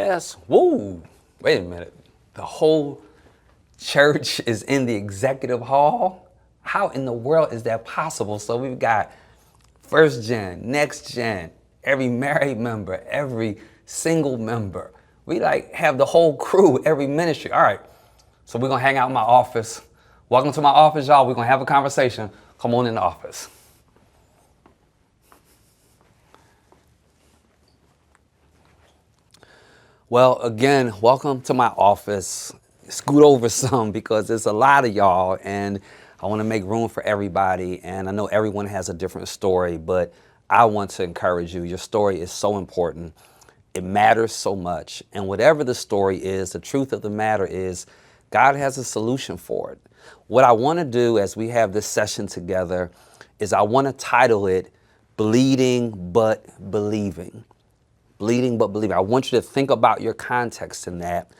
Yes. Woo. Wait a minute. The whole church is in the executive hall? How in the world is that possible? So we've got first gen, next gen, every married member, every single member. We like have the whole crew, every ministry. All right. So we're going to hang out in my office. Welcome to my office, y'all. We're going to have a conversation. Come on in the office. Well, again, welcome to my office. Scoot over some because there's a lot of y'all and I want to make room for everybody. And I know everyone has a different story, but I want to encourage you. Your story is so important. It matters so much. And whatever the story is, the truth of the matter is God has a solution for it. What I want to do as we have this session together is I want to title it Bleeding But Believing. Bleeding but believing. I want you to think about your context in that.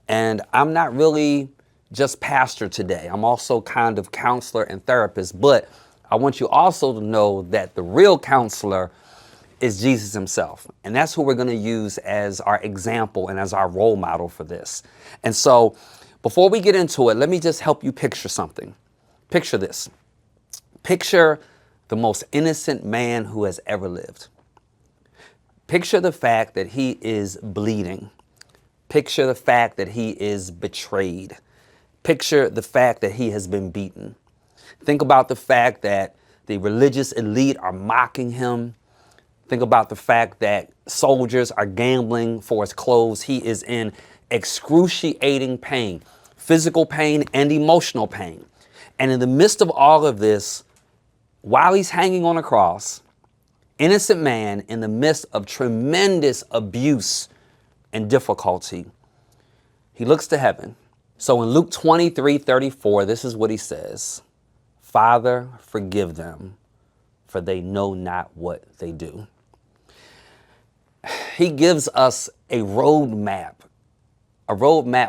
And I'm not really just pastor today. I'm also kind of counselor and therapist, but I want you also to know that the real counselor is Jesus himself. And that's who we're going to use as our example and as our role model for this. And so before we get into it, let me just help you picture something. Picture this. Picture the most innocent man who has ever lived. Picture the fact that he is bleeding. Picture the fact that he is betrayed. Picture the fact that he has been beaten. Think about the fact that the religious elite are mocking him. Think about the fact that soldiers are gambling for his clothes. He is in excruciating pain, physical pain and emotional pain. And in the midst of all of this, while he's hanging on a cross, innocent man in the midst of tremendous abuse and difficulty, he looks to heaven. So in Luke 23:34, this is what he says: Father, forgive them, for they know not what they do. He gives us a roadmap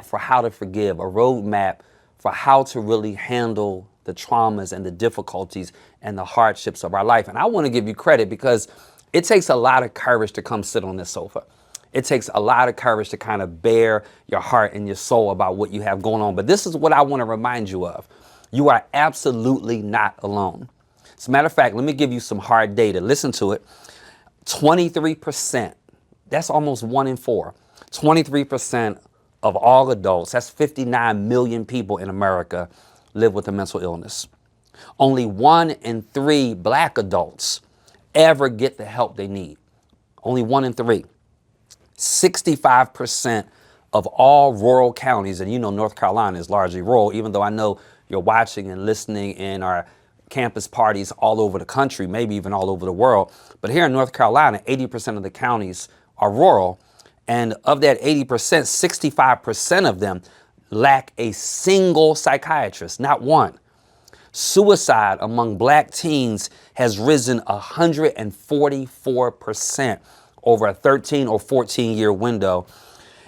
for how to forgive, a roadmap for how to really handle the traumas and the difficulties and the hardships of our life. And I want to give you credit because it takes a lot of courage to come sit on this sofa. It takes a lot of courage to kind of bare your heart and your soul about what you have going on. But this is what I want to remind you of. You are absolutely not alone. As a matter of fact, let me give you some hard data. Listen to it. 23%, that's almost 1 in 4. 23% of all adults, that's 59 million people in America, live with a mental illness. Only 1 in 3 black adults ever get the help they need. Only 1 in 3. 65% of all rural counties, and you know North Carolina is largely rural, even though I know you're watching and listening in our campus parties all over the country, maybe even all over the world. But here in North Carolina, 80% of the counties are rural. And of that 80%, 65% of them lack a single psychiatrist, not one. Suicide among black teens has risen 144% over a 13 or 14 year window.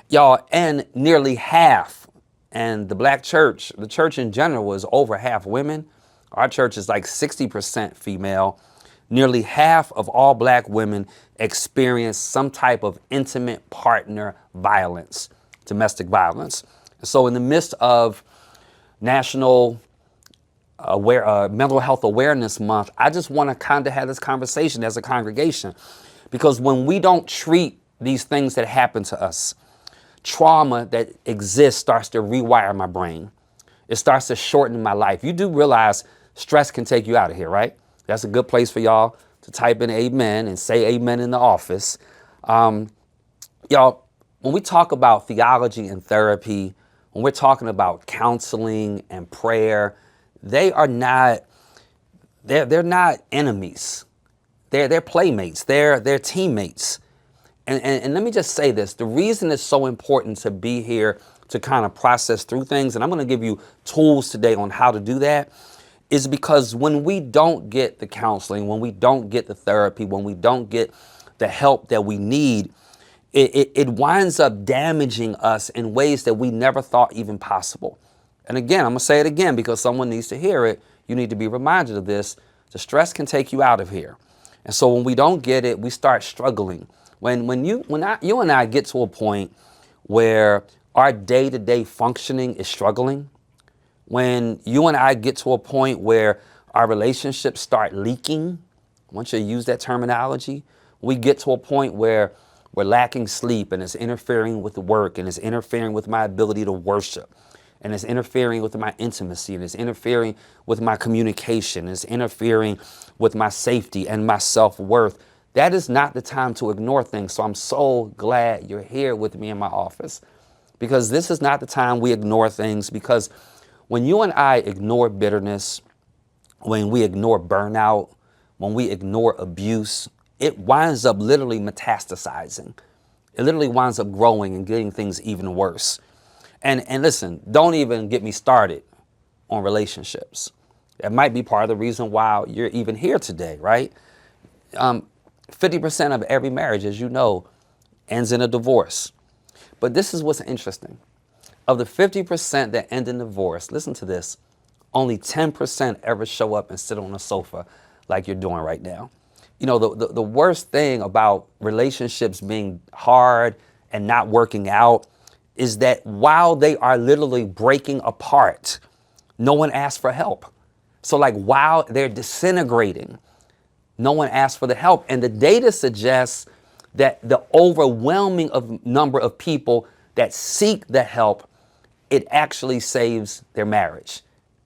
Y'all, and nearly half, and the church in general is over half women. Our church is like 60% female. Nearly half of all black women experience some type of intimate partner violence, domestic violence. So in the midst of National Mental Health Awareness Month, I just want to kind of have this conversation as a congregation, because when we don't treat these things that happen to us, trauma that exists starts to rewire my brain. It starts to shorten my life. You do realize stress can take you out of here, right? That's a good place for y'all to type in amen and say amen in the office. Y'all, when we talk about theology and therapy, when we're talking about counseling and prayer, they're not enemies. They're playmates. They're teammates. And let me just say this. The reason it's so important to be here to kind of process through things, and I'm going to give you tools today on how to do that, is because when we don't get the counseling, when we don't get the therapy, when we don't get the help that we need, it winds up damaging us in ways that we never thought even possible. And again, I'm going to say it again because someone needs to hear it. You need to be reminded of this. The stress can take you out of here. And so when we don't get it, we start struggling. When you and I get to a point where our day-to-day functioning is struggling, when you and I get to a point where our relationships start leaking, I want you to use that terminology. We get to a point where we're lacking sleep and it's interfering with the work and it's interfering with my ability to worship and it's interfering with my intimacy and it's interfering with my communication, it's interfering with my safety and my self-worth. That is not the time to ignore things. So I'm so glad you're here with me in my office, because this is not the time we ignore things. Because when you and I ignore bitterness, when we ignore burnout, when we ignore abuse, it winds up literally metastasizing. It literally winds up growing and getting things even worse. And listen, don't even get me started on relationships. That might be part of the reason why you're even here today, right? 50% of every marriage, as you know, ends in a divorce. But this is what's interesting. Of the 50% that end in divorce, listen to this, only 10% ever show up and sit on a sofa like you're doing right now. You know, the worst thing about relationships being hard and not working out is that while they are literally breaking apart, no one asks for help. So like while they're disintegrating, no one asks for the help. And the data suggests that the overwhelming number of people that seek the help, it actually saves their marriage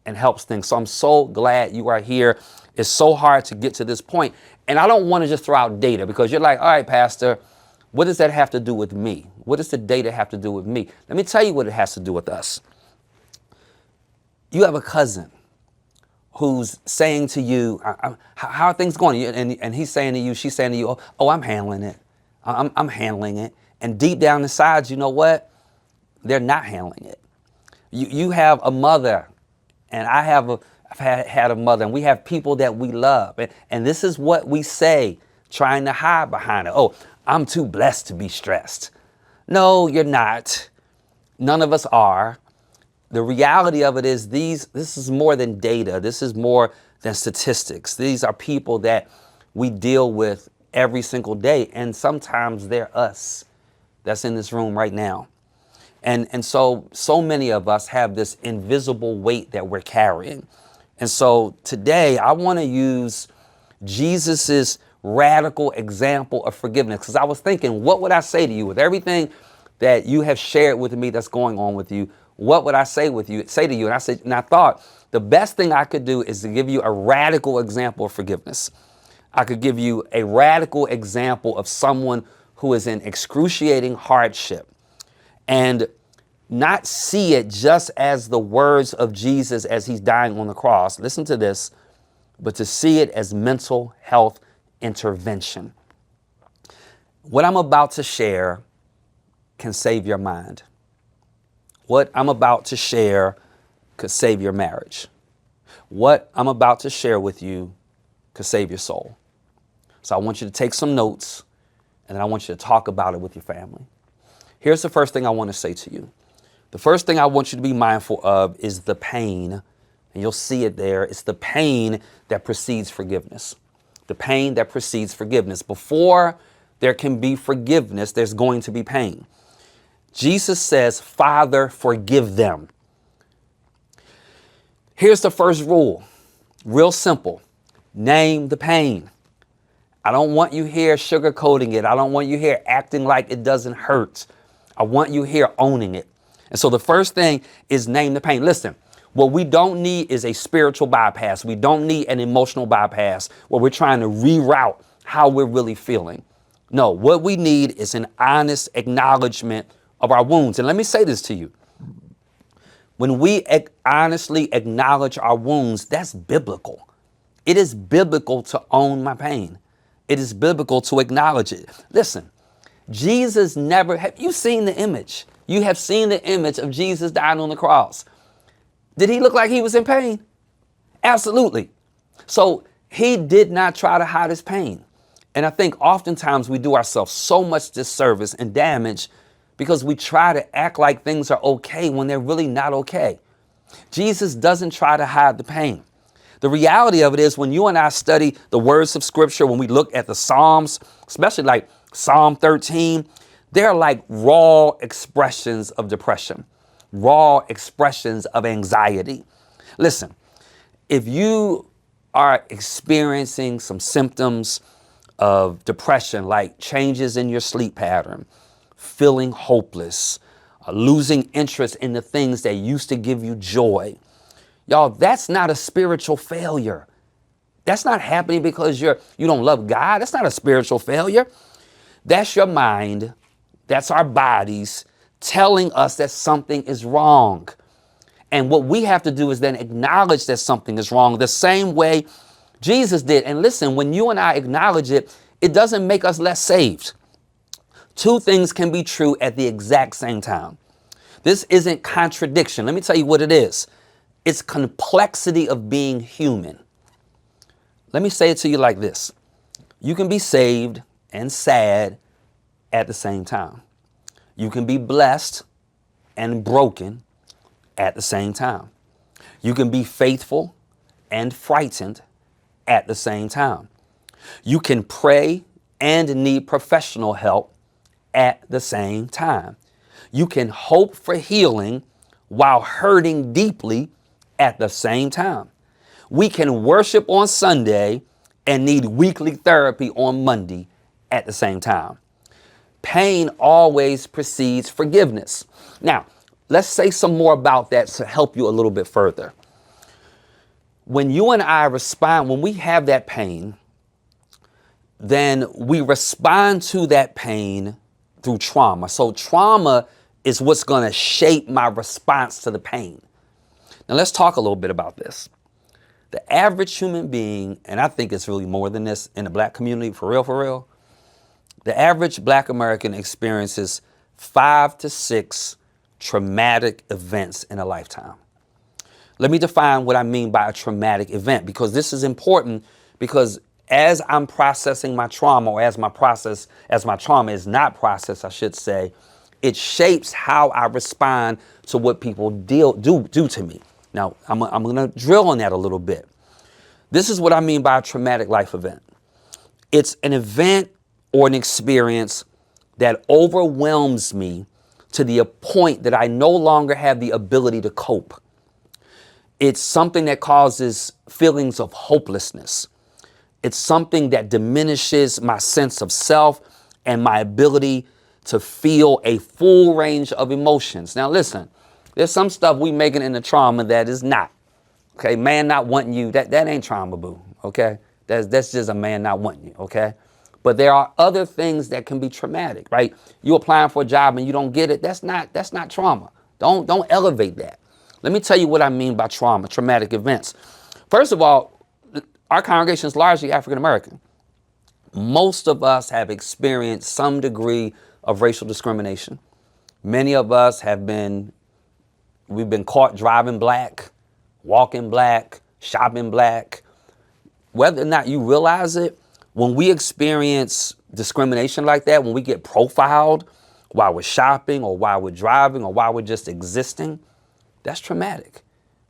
and helps things. So I'm so glad you are here. It's so hard to get to this point. And I don't want to just throw out data, because you're like, all right, Pastor, what does that have to do with me? What does the data have to do with me? Let me tell you what it has to do with us. You have a cousin who's saying to you, how are things going? And he's saying to you, she's saying to you, oh, I'm handling it. I'm handling it. And deep down inside, you know what? They're not handling it. You have a mother, and I've had a mother, and we have people that we love. And this is what we say, trying to hide behind it. Oh, I'm too blessed to be stressed. No, you're not. None of us are. The reality of it is this is more than data. This is more than statistics. These are people that we deal with every single day. And sometimes they're us that's in this room right now. And so many of us have this invisible weight that we're carrying. And so today I want to use Jesus's radical example of forgiveness, because I was thinking, what would I say to you with everything that you have shared with me that's going on with you? What would I say to you? And I thought the best thing I could do is to give you a radical example of forgiveness. I could give you a radical example of someone who is in excruciating hardship, and not see it just as the words of Jesus as he's dying on the cross. Listen to this, but to see it as mental health intervention. What I'm about to share can save your mind. What I'm about to share could save your marriage. What I'm about to share with you could save your soul. So I want you to take some notes, and then I want you to talk about it with your family. Here's the first thing I want to say to you. The first thing I want you to be mindful of is the pain, and you'll see it there. It's the pain that precedes forgiveness. The pain that precedes forgiveness. Before there can be forgiveness, there's going to be pain. Jesus says, Father, forgive them. Here's the first rule. Real simple. Name the pain. I don't want you here sugarcoating it. I don't want you here acting like it doesn't hurt. I want you here owning it. And so the first thing is name the pain. Listen, what we don't need is a spiritual bypass. We don't need an emotional bypass where we're trying to reroute how we're really feeling. No, what we need is an honest acknowledgement of our wounds. And let me say this to you. When we honestly acknowledge our wounds, that's biblical. It is biblical to own my pain. It is biblical to acknowledge it. Listen, Jesus never, have you seen the image? You have seen the image of Jesus dying on the cross. Did he look like he was in pain? Absolutely. So he did not try to hide his pain. And I think oftentimes we do ourselves so much disservice and damage because we try to act like things are okay when they're really not okay. Jesus doesn't try to hide the pain. The reality of it is, when you and I study the words of Scripture, when we look at the Psalms, especially like Psalm 13, They're like raw expressions of depression, raw expressions of anxiety. Listen, if you are experiencing some symptoms of depression, like changes in your sleep pattern, feeling hopeless, losing interest in the things that used to give you joy, y'all, that's not a spiritual failure. That's not happening because you don't love God. That's not a spiritual failure. That's your mind. That's our bodies telling us that something is wrong. And what we have to do is then acknowledge that something is wrong the same way Jesus did. And listen, when you and I acknowledge it, it doesn't make us less saved. Two things can be true at the exact same time. This isn't contradiction. Let me tell you what it is. It's complexity of being human. Let me say it to you like this. You can be saved and sad at the same time. You can be blessed and broken at the same time. You can be faithful and frightened at the same time. You can pray and need professional help at the same time. You can hope for healing while hurting deeply at the same time. We can worship on Sunday and need weekly therapy on Monday at the same time. Pain always precedes forgiveness. Now, let's say some more about that to help you a little bit further. When you and I respond, when we have that pain, then we respond to that pain through trauma. So trauma is what's going to shape my response to the pain. Now, let's talk a little bit about this. The average human being, and I think it's really more than this in the black community, for real, the average black American experiences 5 to 6 traumatic events in a lifetime. Let me define what I mean by a traumatic event, because this is important, because as I'm processing my trauma, or as my trauma is not processed, I should say, it shapes how I respond to what people do to me. Now, I'm going to drill on that a little bit. This is what I mean by a traumatic life event. It's an event or an experience that overwhelms me to the point that I no longer have the ability to cope. It's something that causes feelings of hopelessness. It's something that diminishes my sense of self and my ability to feel a full range of emotions. Now, listen, there's some stuff we making in the trauma that is not. Okay, man not wanting you, that ain't trauma, boo. Okay, that's just a man not wanting you. Okay, but there are other things that can be traumatic, right? You applying for a job and you don't get it. That's not trauma. Don't elevate that. Let me tell you what I mean by trauma, traumatic events. First of all, our congregation is largely African American. Most of us have experienced some degree of racial discrimination. Many of us we've been caught driving black, walking black, shopping black. Whether or not you realize it, when we experience discrimination like that, when we get profiled while we're shopping or while we're driving or while we're just existing, that's traumatic.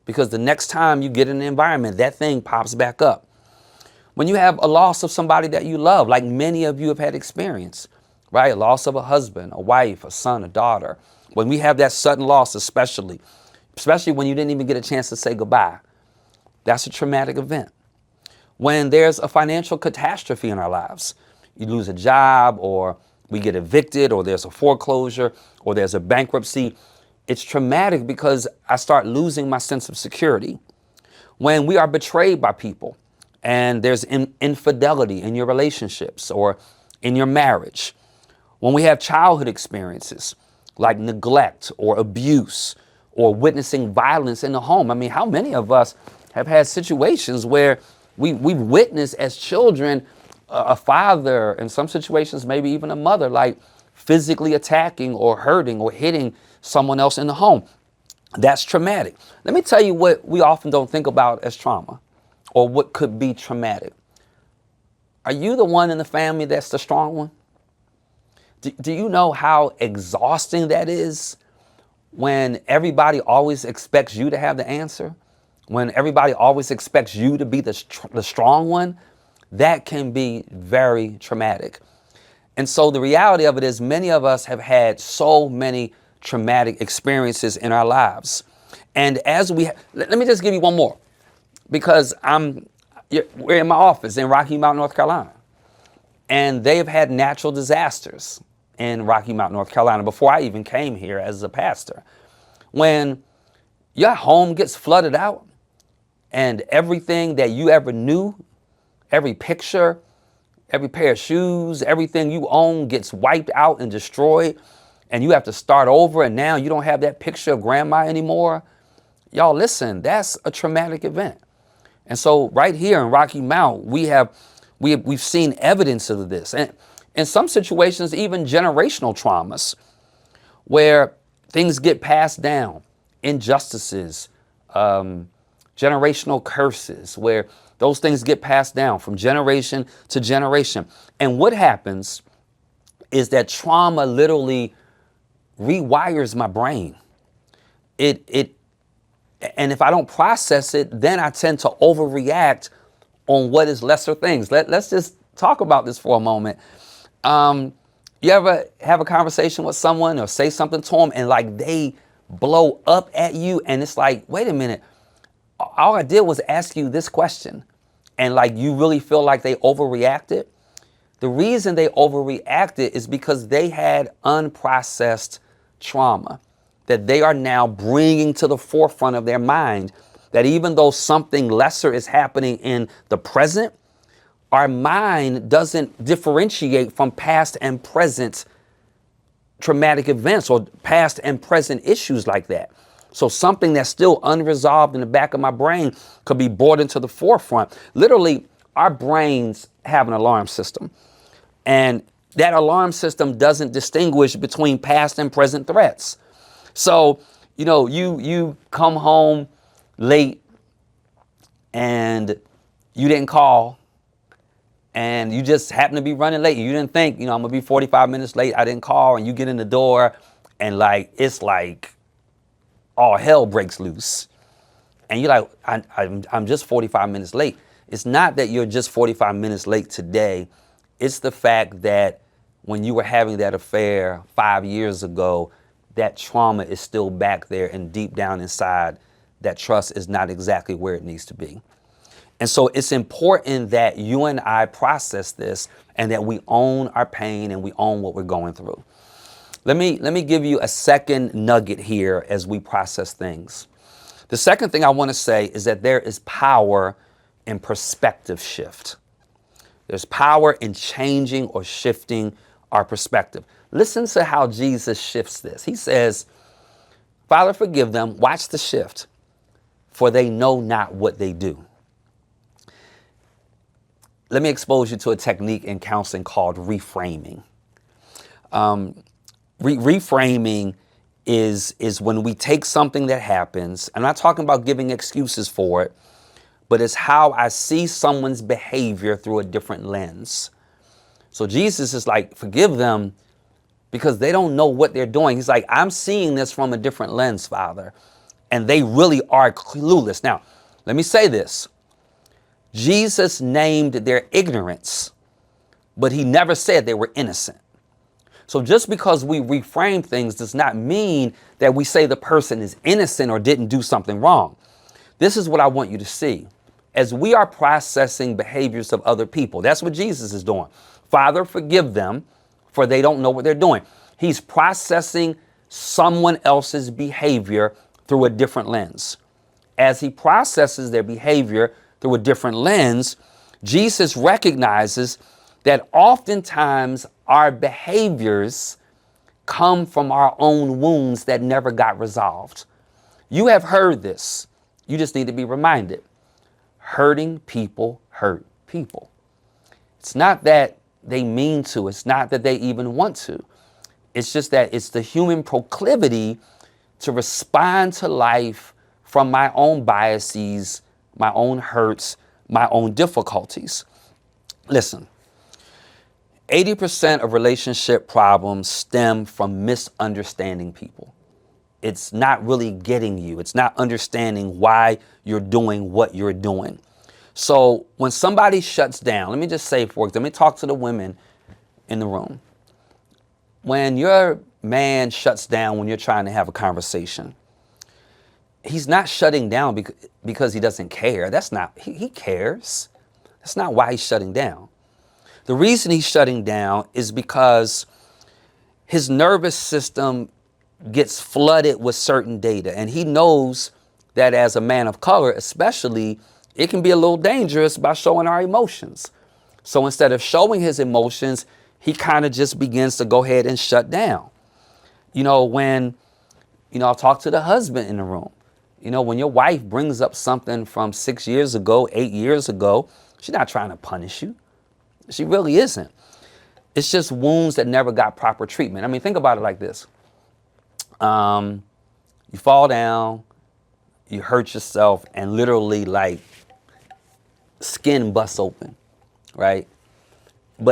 Because the next time you get in an environment, that thing pops back up. When you have a loss of somebody that you love, like many of you have had experience, right? A loss of a husband, a wife, a son, a daughter. When we have that sudden loss, especially when you didn't even get a chance to say goodbye, that's a traumatic event. When there's a financial catastrophe in our lives, you lose a job, or we get evicted, or there's a foreclosure, or there's a bankruptcy, it's traumatic because I start losing my sense of security. When we are betrayed by people and there's infidelity in your relationships or in your marriage. When we have childhood experiences like neglect or abuse or witnessing violence in the home. I mean, how many of us have had situations where we've witnessed as children a father, in some situations, maybe even a mother, like physically attacking or hurting or hitting someone else in the home? That's traumatic. Let me tell you what we often don't think about as trauma, or what could be traumatic. Are you the one in the family that's the strong one? Do you know how exhausting that is when everybody always expects you to have the answer? When everybody always expects you to be the strong one? That can be very traumatic. And so the reality of it is many of us have had so many traumatic experiences in our lives. And as let me just give you one more, because we're in my office in Rocky Mount, North Carolina, and they've had natural disasters in Rocky Mount, North Carolina before I even came here as a pastor. When your home gets flooded out and everything that you ever knew, every picture, every pair of shoes, everything you own gets wiped out and destroyed, and you have to start over, and now you don't have that picture of grandma anymore. Y'all, listen, that's a traumatic event. And so right here in Rocky Mount, we've seen evidence of this. And in some situations, even generational traumas where things get passed down, injustices, generational curses, where those things get passed down from generation to generation. And what happens is that trauma literally rewires my brain. And if I don't process it, then I tend to overreact on what is lesser things. Let's just talk about this for a moment. You ever have a conversation with someone or say something to them and like they blow up at you and it's like, wait a minute, all I did was ask you this question, and like you really feel like they overreacted? The reason they overreacted is because they had unprocessed trauma that they are now bringing to the forefront of their mind, that even though something lesser is happening in the present, our mind doesn't differentiate from past and present traumatic events or past and present issues like that. So something that's still unresolved in the back of my brain could be brought into the forefront. Literally, our brains have an alarm system, and that alarm system doesn't distinguish between past and present threats. So, you come home late and you didn't call, and you just happen to be running late. You didn't think, I'm gonna be 45 minutes late. I didn't call, and you get in the door and it's like all hell breaks loose. And you're like, I'm just 45 minutes late. It's not that you're just 45 minutes late today. It's the fact that when you were having that affair 5 years ago, that trauma is still back there, and deep down inside, that trust is not exactly where it needs to be. And so it's important that you and I process this, and that we own our pain and we own what we're going through. Let me give you a second nugget here as we process things. The second thing I want to say is that there is power in perspective shift. There's power in changing or shifting our perspective. Listen to how Jesus shifts this. He says, Father, forgive them. Watch the shift, for they know not what they do. Let me expose you to a technique in counseling called reframing. Reframing is when we take something that happens. I'm not talking about giving excuses for it, but it's how I see someone's behavior through a different lens. So Jesus is like, forgive them because they don't know what they're doing. He's like, I'm seeing this from a different lens, Father, and they really are clueless. Now, let me say this. Jesus named their ignorance, but he never said they were innocent. So just because we reframe things does not mean that we say the person is innocent or didn't do something wrong. This is what I want you to see. As we are processing behaviors of other people, that's what Jesus is doing. Father, forgive them, for they don't know what they're doing. He's processing someone else's behavior through a different lens. As he processes their behavior through a different lens, Jesus recognizes that oftentimes our behaviors come from our own wounds that never got resolved. You have heard this. You just need to be reminded. Hurting people hurt people. It's not that they mean to. It's not that they even want to. It's just that it's the human proclivity to respond to life from my own biases, my own hurts, my own difficulties. Listen, 80% of relationship problems stem from misunderstanding people. It's not really getting you. It's not understanding why you're doing what you're doing. So when somebody shuts down, let me just say, for example, let me talk to the women in the room. when your man shuts down when you're trying to have a conversation, he's not shutting down because he doesn't care. That's not, he cares. That's not why he's shutting down. The reason he's shutting down is because his nervous system gets flooded with certain data. And he knows that as a man of color, especially, it can be a little dangerous by showing our emotions. So instead of showing his emotions, he kind of just begins to go ahead and shut down. When, I'll talk to the husband in the room. When your wife brings up something from 6 years ago, 8 years ago, she's not trying to punish you. She really isn't. It's just wounds that never got proper treatment. I mean, think about it like this. You fall down, you hurt yourself, and literally like skin busts open, right?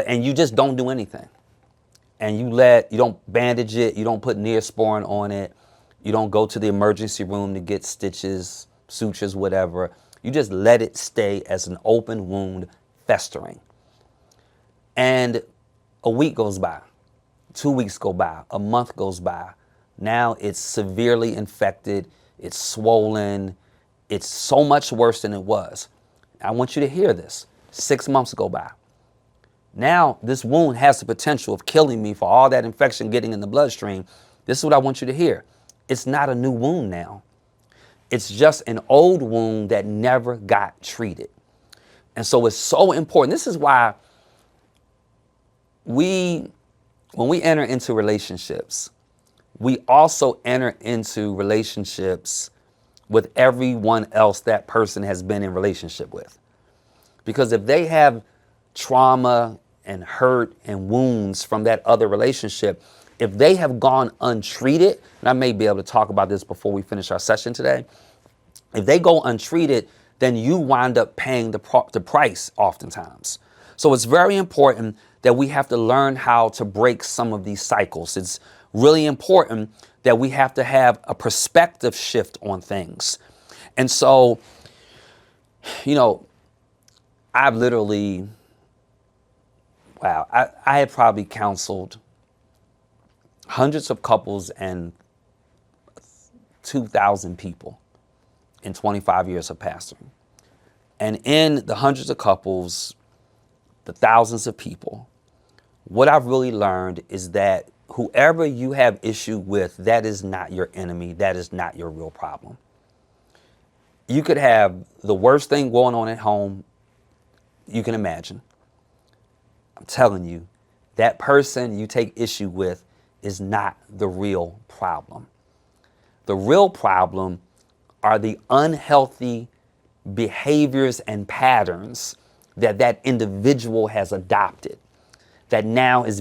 And you just don't do anything. And you don't bandage it, you don't put Neosporin on it, you don't go to the emergency room to get stitches, sutures, whatever. You just let it stay as an open wound festering. And a week goes by, 2 weeks go by, a month goes by. Now it's severely infected, it's swollen, it's so much worse than it was. I want you to hear this. 6 months go by. Now this wound has the potential of killing me for all that infection getting in the bloodstream. This is what I want you to hear. It's not a new wound now. It's just an old wound that never got treated. And so it's so important. This is why when we enter into relationships, we also enter into relationships with everyone else that person has been in relationship with. Because if they have trauma and hurt and wounds from that other relationship, if they have gone untreated, and I may be able to talk about this before we finish our session today, if they go untreated, then you wind up paying the price oftentimes. So it's very important that we have to learn how to break some of these cycles. It's really important that we have to have a perspective shift on things. And so, I've literally, I had probably counseled hundreds of couples and 2,000 people in 25 years of pastoring. And in the hundreds of couples, the thousands of people, what I've really learned is that whoever you have issue with, that is not your enemy. That is not your real problem. You could have the worst thing going on at home you can imagine. I'm telling you, that person you take issue with is not the real problem. The real problem are the unhealthy behaviors and patterns that individual has adopted, that now is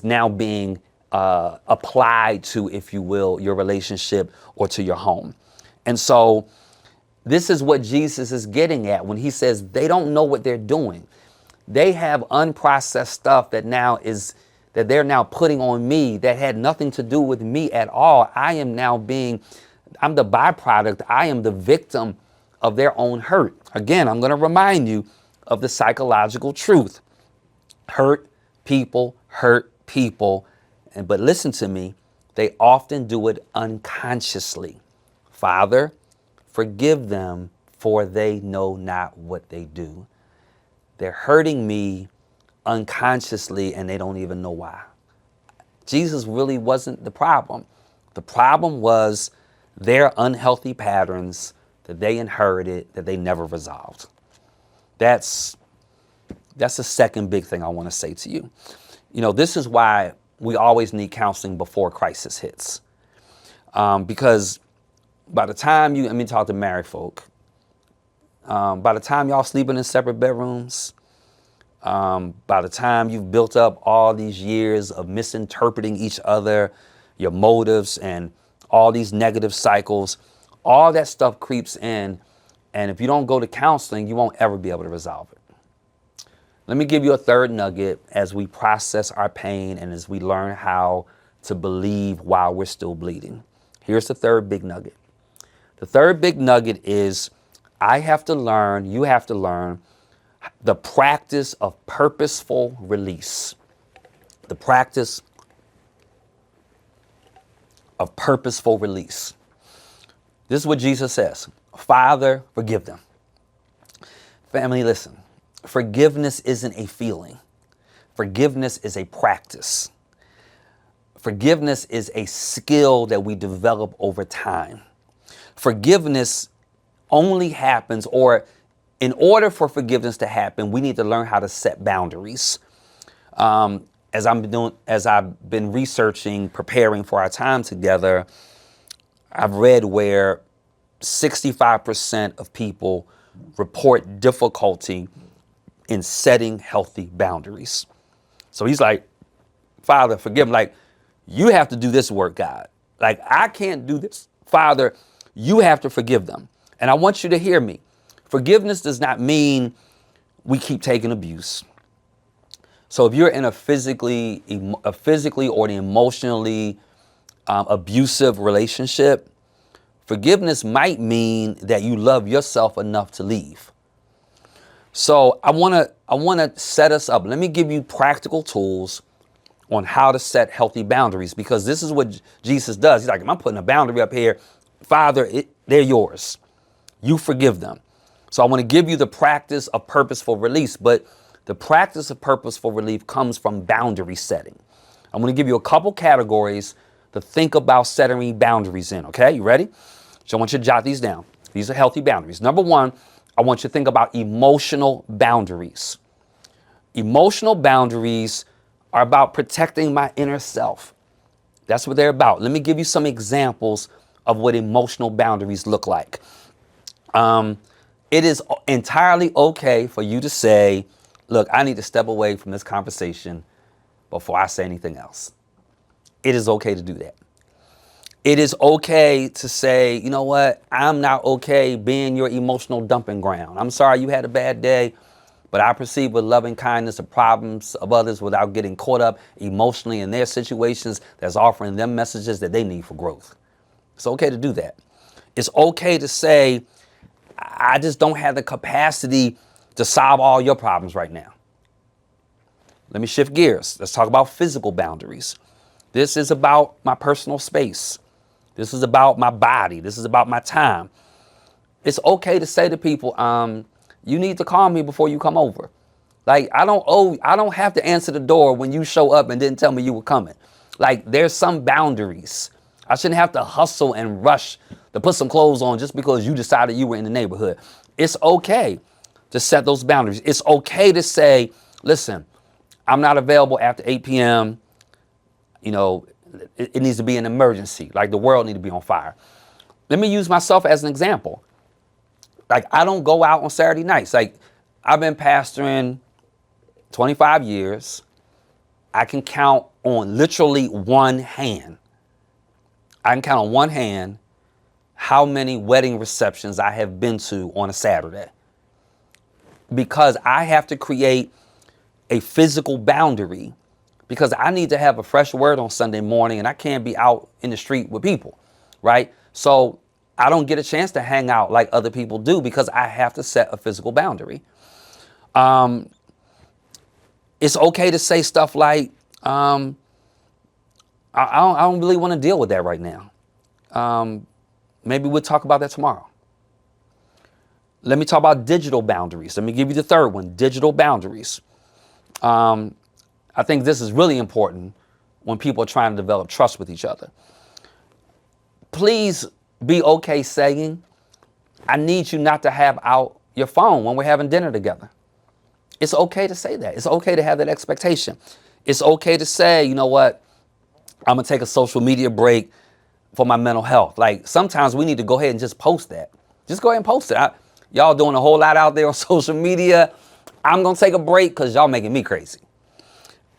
now being applied to, if you will, your relationship or to your home. And so this is what Jesus is getting at when he says they don't know what they're doing. They have unprocessed stuff that they're now putting on me that had nothing to do with me at all. I'm the byproduct. I am the victim of their own hurt. Again, I'm going to remind you of the psychological truth. Hurt people. But listen to me, they often do it unconsciously. Father, forgive them, for they know not what they do. They're hurting me unconsciously and they don't even know why. Jesus really wasn't the problem. The problem was their unhealthy patterns that they inherited that they never resolved. That's the second big thing I want to say to you. This is why we always need counseling before crisis hits. Because by the time talk to married folk, by the time y'all sleeping in separate bedrooms, by the time you've built up all these years of misinterpreting each other, your motives and all these negative cycles, all that stuff creeps in. And if you don't go to counseling, you won't ever be able to resolve it. Let me give you a third nugget as we process our pain and as we learn how to believe while we're still bleeding. Here's the third big nugget. The third big nugget is you have to learn the practice of purposeful release. The practice of purposeful release. This is what Jesus says. Father, forgive them. Family, listen. Forgiveness isn't a feeling. Forgiveness is a practice. Forgiveness is a skill that we develop over time. Forgiveness only happens, or in order for forgiveness to happen, we need to learn how to set boundaries. As I've been researching, preparing for our time together, I've read where 65% of people report difficulty in setting healthy boundaries. So he's like, Father, forgive them. Like, you have to do this work, God. Like, I can't do this. Father, you have to forgive them. And I want you to hear me. Forgiveness does not mean we keep taking abuse. So if you're in a physically or an emotionally abusive relationship, forgiveness might mean that you love yourself enough to leave. So I want to set us up. Let me give you practical tools on how to set healthy boundaries, because this is what Jesus does. He's like, I'm putting a boundary up here. Father, they're yours. You forgive them. So I want to give you the practice of purposeful release, but the practice of purposeful relief comes from boundary setting. I'm going to give you a couple categories to think about setting boundaries in. Okay, you ready? So I want you to jot these down. These are healthy boundaries. Number one, I want you to think about emotional boundaries. Emotional boundaries are about protecting my inner self. That's what they're about. Let me give you some examples of what emotional boundaries look like. It is entirely okay for you to say, look, I need to step away from this conversation before I say anything else. It is okay to do that. It is okay to say, you know what, I'm not okay being your emotional dumping ground. I'm sorry you had a bad day, but I proceed with loving kindness the problems of others without getting caught up emotionally in their situations that's offering them messages that they need for growth. It's okay to do that. It's okay to say, I just don't have the capacity to solve all your problems right now. Let me shift gears. Let's talk about physical boundaries. This is about my personal space. This is about my body. This is about my time. It's okay to say to people, you need to call me before you come over. Like, I don't have to answer the door when you show up and didn't tell me you were coming. Like, there's some boundaries. I shouldn't have to hustle and rush to put some clothes on just because you decided you were in the neighborhood. It's okay to set those boundaries. It's okay to say, listen, I'm not available after 8 p.m. You know, it needs to be an emergency. Like, the world needs to be on fire. Let me use myself as an example. Like, I don't go out on Saturday nights. Like, I've been pastoring 25 years. I can count on literally one hand. I can count on one hand how many wedding receptions I have been to on a Saturday, because I have to create a physical boundary, because I need to have a fresh word on Sunday morning and I can't be out in the street with people, right? So I don't get a chance to hang out like other people do because I have to set a physical boundary. It's okay to say stuff like, I don't really want to deal with that right now. Maybe we'll talk about that tomorrow. Let me talk about digital boundaries. Let me give you the third one, digital boundaries. I think this is really important when people are trying to develop trust with each other. Please be okay saying, I need you not to have out your phone when we're having dinner together. It's okay to say that. It's okay to have that expectation. It's okay to say, you know what, I'm going to take a social media break for my mental health. Like, sometimes we need to go ahead and just post that. Just go ahead and post it. Y'all doing a whole lot out there on social media. I'm going to take a break because y'all making me crazy.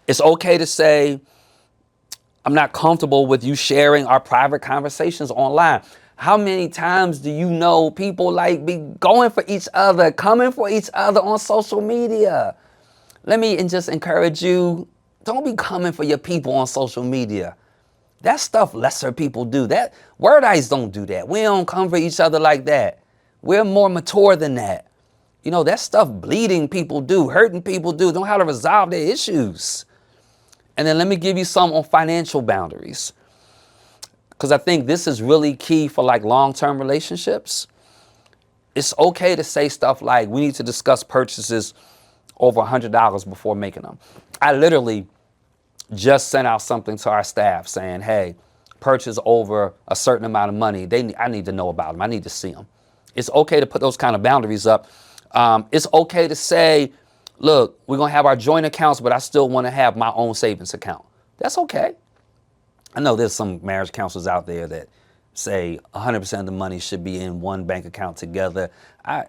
It's okay to say, I'm not comfortable with you sharing our private conversations online. How many times do you know people like be going for each other, coming for each other on social media? Let me just encourage you, don't be coming for your people on social media. That stuff lesser people do. That Word Ice don't do that. We don't come for each other like that. We're more mature than that. You know, that stuff bleeding people do, hurting people do, don't know how to resolve their issues. And then let me give you some on financial boundaries. because I think this is really key for like long-term relationships. It's okay to say stuff like, we need to discuss purchases over $100 before making them. I literally just sent out something to our staff saying, hey, purchase over a certain amount of money. I need to know about them. I need to see them. It's okay to put those kind of boundaries up. It's okay to say, look, we're going to have our joint accounts, but I still want to have my own savings account. That's okay. I know there's some marriage counselors out there that say 100% of the money should be in one bank account together. I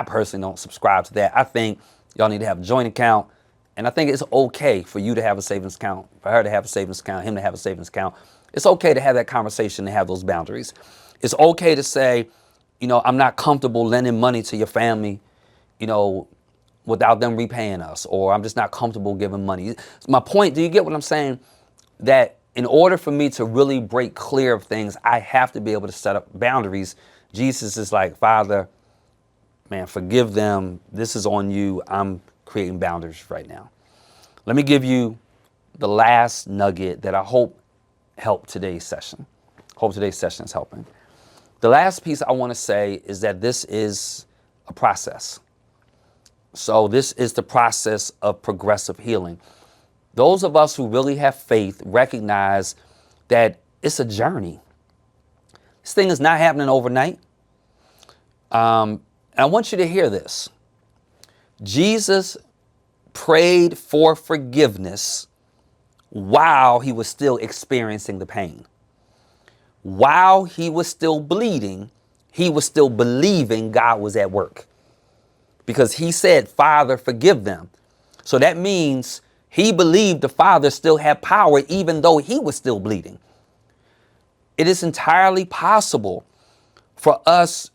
personally don't subscribe to that. I think y'all need to have a joint account. And I think it's okay for you to have a savings account, for her to have a savings account, him to have a savings account. It's okay to have that conversation and have those boundaries. It's okay to say, you know, I'm not comfortable lending money to your family, you know, without them repaying us, or I'm just not comfortable giving money. My point, do you get what I'm saying? That in order for me to really break clear of things, I have to be able to set up boundaries. Jesus is like, Father, man, forgive them. This is on you. I'm creating boundaries right now. Let me give you the last nugget that I hope helped today's session. Hope today's session is helping. The last piece I want to say is that this is a process. So this is the process of progressive healing. Those of us who really have faith recognize that it's a journey. This thing is not happening overnight. And I want you to hear this. Jesus prayed for forgiveness while he was still experiencing the pain. While he was still bleeding, he was still believing God was at work. Because he said, Father, forgive them. So that means he believed the Father still had power even though he was still bleeding. It is entirely possible for us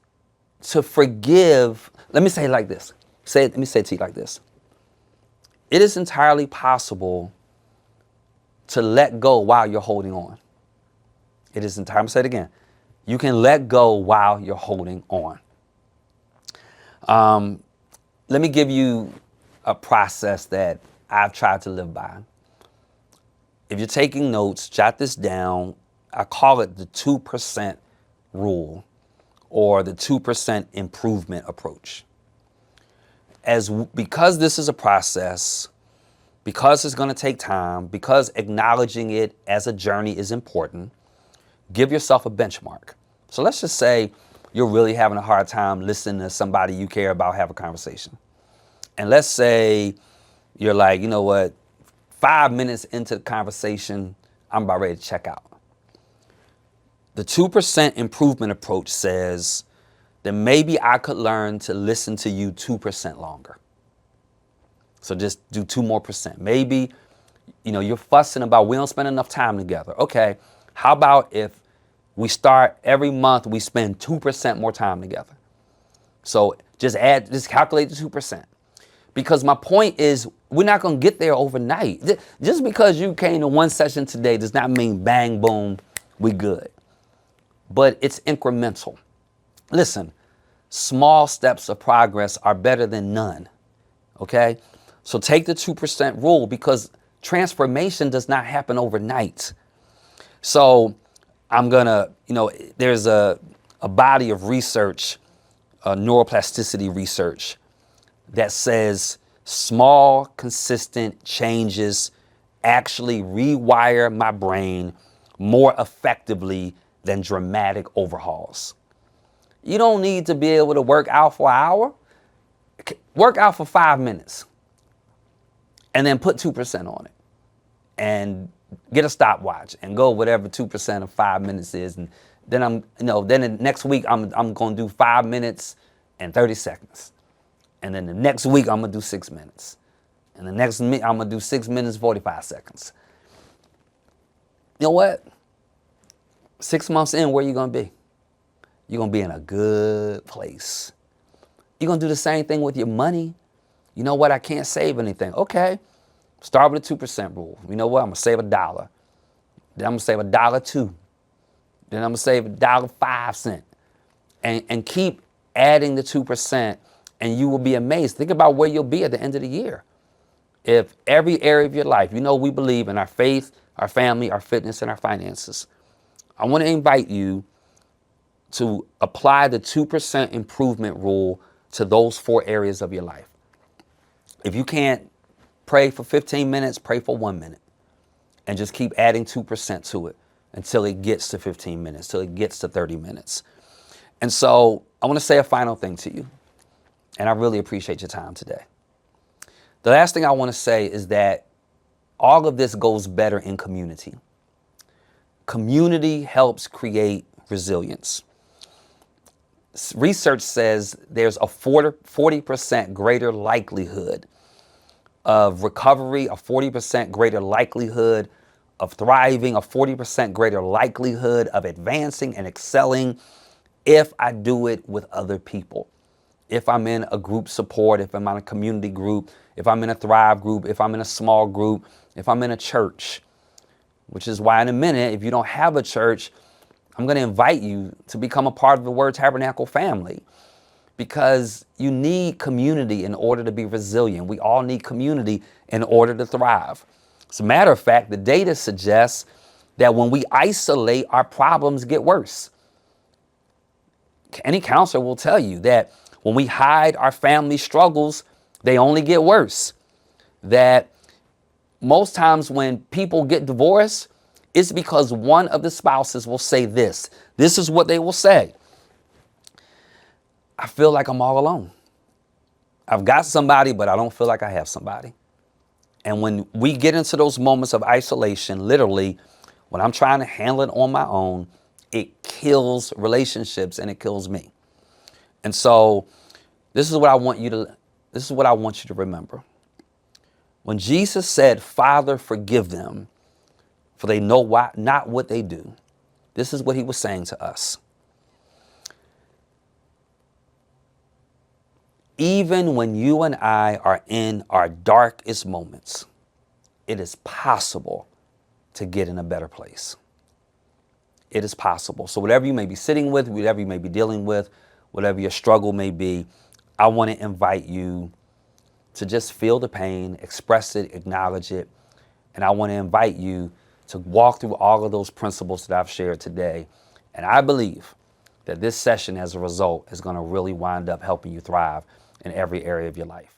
to forgive. Let me say it like this. Let me say it to you like this. It is entirely possible to let go while you're holding on. It is entirely, I'm gonna say it again. You can let go while you're holding on. Let me give you a process that I've tried to live by. If you're taking notes, jot this down. I call it the 2% rule, or the 2% improvement approach. Because this is a process, because it's going to take time, because acknowledging it as a journey is important, give yourself a benchmark. So let's just say you're really having a hard time listening to somebody you care about have a conversation. And let's say you're like, you know what, 5 minutes into the conversation, I'm about ready to check out. The 2% improvement approach says that maybe I could learn to listen to you 2% longer. So just do 2 more percent. Maybe, you know, you're fussing about we don't spend enough time together. Okay, how about if we start every month, we spend 2% more time together? So just calculate the 2%. Because my point is, we're not going to get there overnight. Just because you came to one session today does not mean bang, boom, we good. But it's incremental. Listen, small steps of progress are better than none. Okay? So take the 2% rule, because transformation does not happen overnight. So I'm going to, you know, there's a body of research, neuroplasticity research, that says small, consistent changes actually rewire my brain more effectively than dramatic overhauls. You don't need to be able to work out for an hour. Work out for 5 minutes and then put 2% on it and get a stopwatch and go whatever 2% of 5 minutes is. And then then the next week I'm going to do 5 minutes and 30 seconds. And then the next week, I'm going to do 6 minutes. And the next week, I'm going to do 6 minutes, 45 seconds. You know what? 6 months in, where are you going to be? You're going to be in a good place. You're going to do the same thing with your money. You know what? I can't save anything. Okay. Start with the 2% rule. You know what? I'm going to save $1. Then I'm going to save $1.02. Then I'm going to save $1.05. And keep adding the 2%. And you will be amazed. Think about where you'll be at the end of the year. If every area of your life, you know, we believe in our faith, our family, our fitness, and our finances. I want to invite you to apply the 2% improvement rule to those 4 areas of your life. If you can't pray for 15 minutes, pray for 1 minute and just keep adding 2% to it until it gets to 15 minutes, till it gets to 30 minutes. And so I want to say a final thing to you, and I really appreciate your time today. The last thing I want to say is that all of this goes better in community. Community helps create resilience. Research says there's a 40% greater likelihood of recovery, a 40% greater likelihood of thriving, a 40% greater likelihood of advancing and excelling if I do it with other people. If I'm in a group support, if I'm in a community group, if I'm in a Thrive group, if I'm in a small group, if I'm in a church, which is why in a minute, if you don't have a church, I'm going to invite you to become a part of the Word Tabernacle family, because you need community in order to be resilient. We all need community in order to thrive. As a matter of fact, the data suggests that when we isolate, our problems get worse. Any counselor will tell you that when we hide our family struggles, they only get worse. That most times when people get divorced, it's because one of the spouses will say this. This is what they will say: I feel like I'm all alone. I've got somebody, but I don't feel like I have somebody. And when we get into those moments of isolation, literally, when I'm trying to handle it on my own, it kills relationships and it kills me. And so this is what I want you to remember. When Jesus said, Father, forgive them, for they know not what they do, this is what he was saying to us. Even when you and I are in our darkest moments, it is possible to get in a better place. It is possible. So whatever you may be sitting with, whatever you may be dealing with, whatever your struggle may be, I want to invite you to just feel the pain, express it, acknowledge it. And I want to invite you to walk through all of those principles that I've shared today. And I believe that this session, as a result, is going to really wind up helping you thrive in every area of your life.